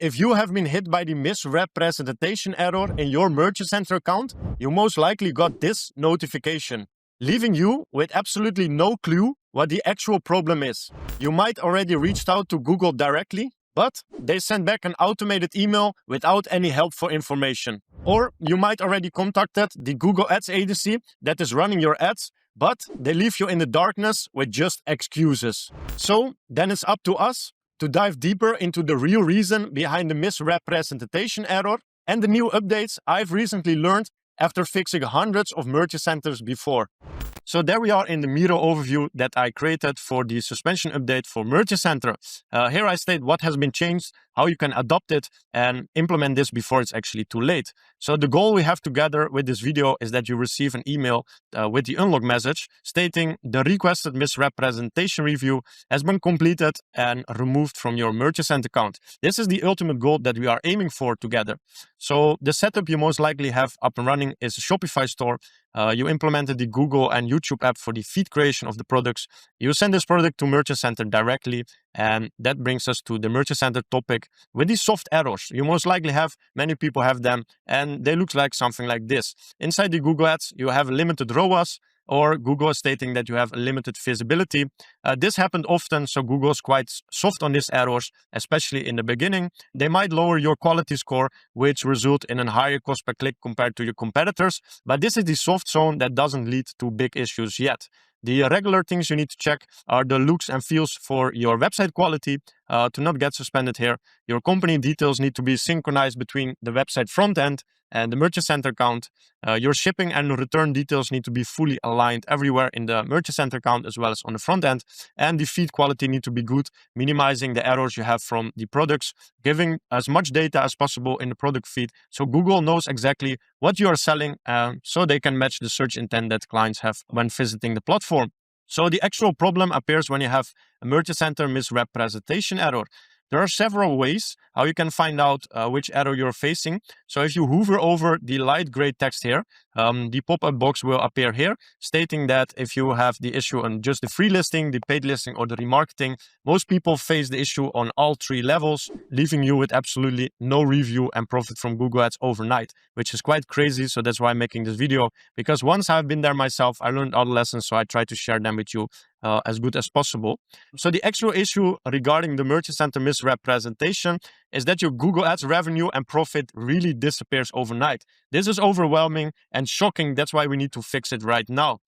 If you have been hit by the misrepresentation error in your Merchant Center account, you most likely got this notification, leaving you with absolutely no clue what the actual problem is. You might already reached out to Google directly, but they sent back an automated email without any helpful information. Or you might already contacted the Google Ads agency that is running your ads, but they leave you in the darkness with just excuses. So then it's up to us to dive deeper into the real reason behind the misrepresentation error and the new updates I've recently learned after fixing hundreds of merchant centers before. So there we are in the Miro overview that I created for the suspension update for Merchant Center. Here I state what has been changed, how you can adopt it and implement this before it's actually too late. So the goal we have together with this video is that you receive an email with the unlock message stating the requested misrepresentation review has been completed and removed from your Merchant Center account. This is the ultimate goal that we are aiming for together. So the setup you most likely have up and running is a Shopify store. You implemented the Google and YouTube app for the feed creation of the products. You send this product to Merchant Center directly, and that brings us to the Merchant Center topic with these soft errors. You most likely have, many people have them, and they look like something like this. Inside the Google Ads, you have a limited ROAS, or Google is stating that you have limited visibility. This happened often, so Google is quite soft on these errors, especially in the beginning. They might lower your quality score, which result in a higher cost per click compared to your competitors, but this is the soft zone that doesn't lead to big issues yet. The regular things you need to check are the looks and feels for your website quality to not get suspended here. Your company details need to be synchronized between the website front end and the Merchant Center account. Your shipping and return details need to be fully aligned everywhere in the Merchant Center account as well as on the front end. And the feed quality need to be good, minimizing the errors you have from the products, giving as much data as possible in the product feed so Google knows exactly what you are selling so they can match the search intent that clients have when visiting the platform. So the actual problem appears when you have a Merchant Center misrepresentation error. There are several ways how you can find out which error you're facing. So if you hover over the light gray text here, the pop-up box will appear here, stating that if you have the issue on just the free listing, the paid listing, or the remarketing, most people face the issue on all three levels, leaving you with absolutely no review and profit from Google Ads overnight, which is quite crazy. So that's why I'm making this video, because once I've been there myself, I learned all the lessons, so I try to share them with you as good as possible. So the actual issue regarding the Merchant Center misrepresentation is that your Google Ads revenue and profit really disappears overnight. This is overwhelming and shocking. That's why we need to fix it right now.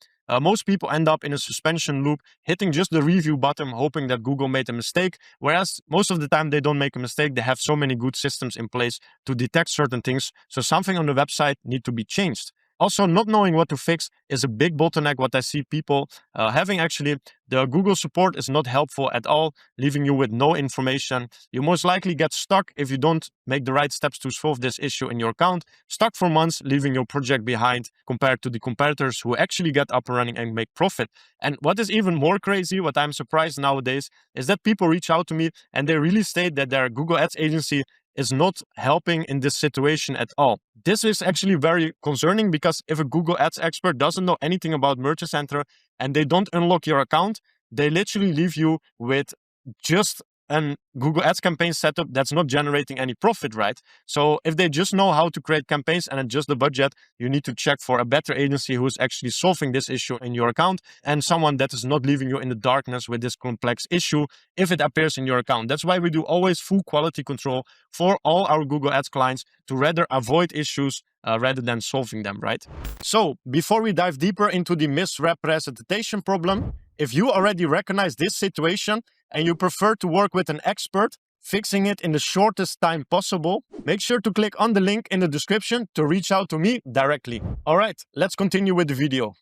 Most people end up in a suspension loop, hitting just the review button, hoping that Google made a mistake, whereas most of the time they don't make a mistake. They have so many good systems in place to detect certain things, so something on the website need to be changed. Also, not knowing what to fix is a big bottleneck. What I see people having actually, the Google support is not helpful at all, leaving you with no information. You most likely get stuck if you don't make the right steps to solve this issue in your account, stuck for months, leaving your project behind compared to the competitors who actually get up and running and make profit. And what is even more crazy, what I'm surprised nowadays, is that people reach out to me and they really state that their Google Ads agency is not helping in this situation at all. This is actually very concerning, because if a Google Ads expert doesn't know anything about Merchant Center and they don't unlock your account, they literally leave you with just a Google Ads campaign setup that's not generating any profit, right? So if they just know how to create campaigns and adjust the budget, you need to check for a better agency who is actually solving this issue in your account, and someone that is not leaving you in the darkness with this complex issue if it appears in your account. That's why we do always full quality control for all our Google Ads clients, to rather avoid issues rather than solving them, right? So before we dive deeper into the misrepresentation problem, if you already recognize this situation and you prefer to work with an expert fixing it in the shortest time possible, make sure to click on the link in the description to reach out to me directly. All right, let's continue with the video.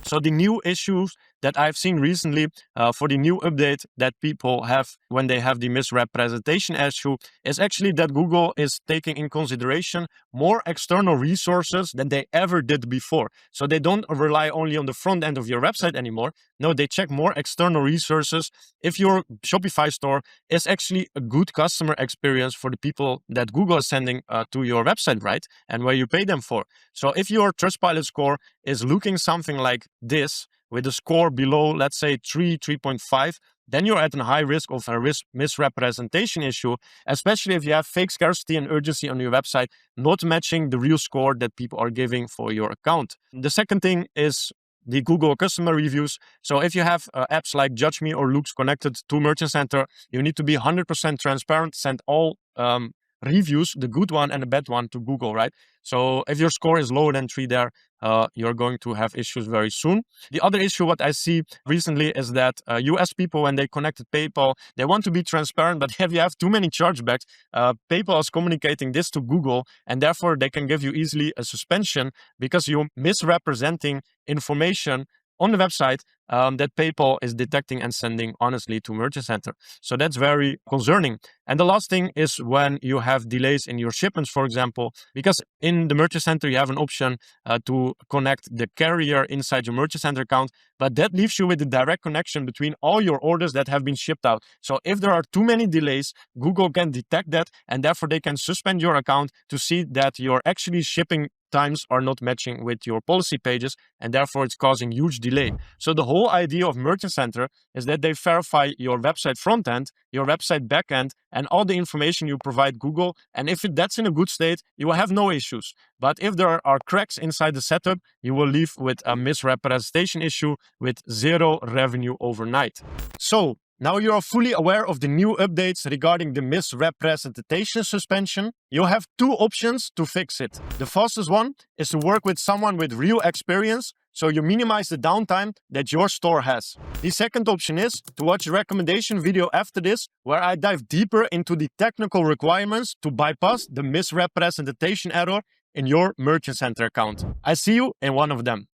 So the new issues that I've seen recently for the new update that people have when they have the misrepresentation issue is actually that Google is taking in consideration more external resources than they ever did before. So they don't rely only on the front end of your website anymore. No, they check more external resources. If your Shopify store is actually a good customer experience for the people that Google is sending to your website, right? And where you pay them for. So if your Trustpilot score is looking something like this, with a score below, let's say 3.5, then you're at a high risk of a misrepresentation issue, especially if you have fake scarcity and urgency on your website, not matching the real score that people are giving for your account. The second thing is the Google customer reviews. So if you have apps like Judge Me or Looks connected to Merchant Center, you need to be 100% transparent, send all reviews, the good one and the bad one, to Google, right? So if your score is lower than 3 there, you're going to have issues very soon. The other issue what I see recently is that US people, when they connected PayPal, they want to be transparent, but if you have too many chargebacks, PayPal is communicating this to Google, and therefore they can give you easily a suspension because you're misrepresenting information on the website that PayPal is detecting and sending honestly to Merchant Center. So that's very concerning. And the last thing is when you have delays in your shipments, for example, because in the Merchant Center you have an option to connect the carrier inside your Merchant Center account, but that leaves you with a direct connection between all your orders that have been shipped out. So if there are too many delays, Google can detect that, and therefore they can suspend your account to see that you're actually shipping times are not matching with your policy pages, and therefore it's causing huge delay. So the whole idea of Merchant Center is that they verify your website front end, your website back end, and all the information you provide Google. And if that's in a good state, you will have no issues. But if there are cracks inside the setup, you will leave with a misrepresentation issue with zero revenue overnight. So now you are fully aware of the new updates regarding the misrepresentation suspension. You have two options to fix it. The fastest one is to work with someone with real experience, so you minimize the downtime that your store has. The second option is to watch a recommendation video after this, where I dive deeper into the technical requirements to bypass the misrepresentation error in your Merchant Center account. I see you in one of them.